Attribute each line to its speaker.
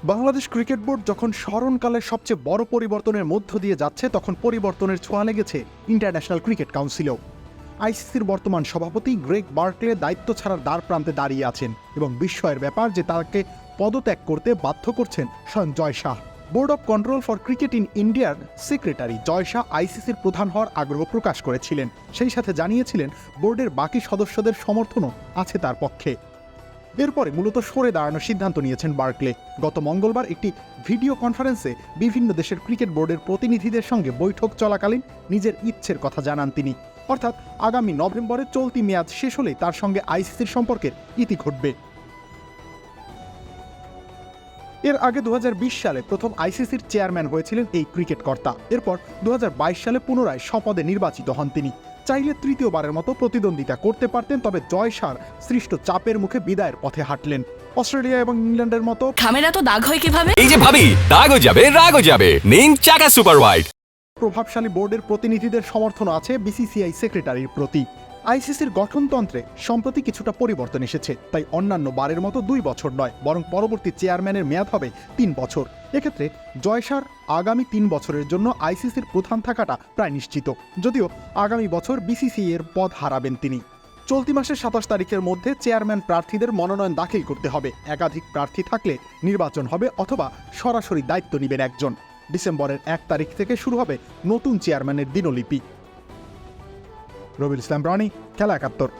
Speaker 1: Bangladesh cricket board যখন স্মরণকালের সবচেয়ে বড় পরিবর্তনের মধ্য দিয়ে যাচ্ছে, তখন পরিবর্তনের ছোঁয়া লেগেছে ইন্টারন্যাশনাল ক্রিকেট কাউন্সিলেও। আইসিসির বর্তমান সভাপতি গ্রেগ বার্কলে দায়িত্ব ছাড়ার দ্বার প্রান্তে দাঁড়িয়ে আছেন এবং বিস্ময়ের ব্যাপার যে তাকে পদত্যাগ করতে বাধ্য করছেন স্বয়ং Jay Shah. Board of control for cricket in ইন্ডিয়ার সেক্রেটারি জয় শাহ আইসিসির প্রধান হওয়ার আগ্রহ প্রকাশ করেছিলেন, সেই সাথে জানিয়েছিলেন বোর্ডের বাকি সদস্যদের সমর্থনও আছে তার পক্ষে। এরপরে মূলত সরে দাঁড়ানোর সিদ্ধান্ত নিয়েছেন বার্কলে। গত মঙ্গলবার একটি ভিডিও কনফারেন্সে বিভিন্ন দেশের ক্রিকেট বোর্ডের প্রতিনিধিদের সঙ্গে বৈঠক চলাকালীন নিজের ইচ্ছের কথা জানান তিনি, অর্থাৎ আগামী নভেম্বরে চলতি মেয়াদ শেষ হলেই তার সঙ্গে আইসিসির সম্পর্কের ইতি ঘটবে। এর আগে 2020 সালে প্রথম আইসিসির চেয়ারম্যান হয়েছিলেন এই ক্রিকেট কর্তা। এরপর 2022 সালে পুনরায় শপথে নির্বাচিত হন তিনি। চাইলে তৃতীয়বারের মতো প্রতিদ্বন্দ্বিতা করতে পারতেন, তবে জয় শাহর সৃষ্ট চাপের মুখে বিদায়ের পথে হাঁটলেন। অস্ট্রেলিয়া এবং ইংল্যান্ডের মতো
Speaker 2: খামেরা তো দাগ হয় কিভাবে?
Speaker 3: এই যে ভাবি, দাগও যাবে রাগও যাবে, নিন চাকা সুপার হোয়াইট।
Speaker 1: প্রভাবশালী বোর্ডের প্রতিনিধিদের সমর্থন আছে বিসিসিআই সেক্রেটারির প্রতি। আইসিসির গঠনতন্ত্রে সম্প্রতি কিছুটা পরিবর্তন এসেছে, তাই অন্যান্য বারের মতো 2 বছর নয়, বরং পরবর্তী চেয়ারম্যানের মেয়াদ হবে 3 বছর। এক্ষেত্রে জয় শাহর আগামী 3 বছরের জন্য আইসিসির প্রধান থাকাটা প্রায় নিশ্চিত, যদিও আগামী বছর বিসিসিআই এর পদ হারাবেন তিনি। চলতি মাসের 27 তারিখের মধ্যে চেয়ারম্যান প্রার্থীদের মনোনয়ন দাখিল করতে হবে। একাধিক প্রার্থী থাকলে নির্বাচন হবে অথবা সরাসরি দায়িত্ব নেবেন একজন। ডিসেম্বরের 1 তারিখ থেকে শুরু হবে নতুন চেয়ারম্যানের দিনলিপি। রবিউল ইসলাম রনি, খেলা 71।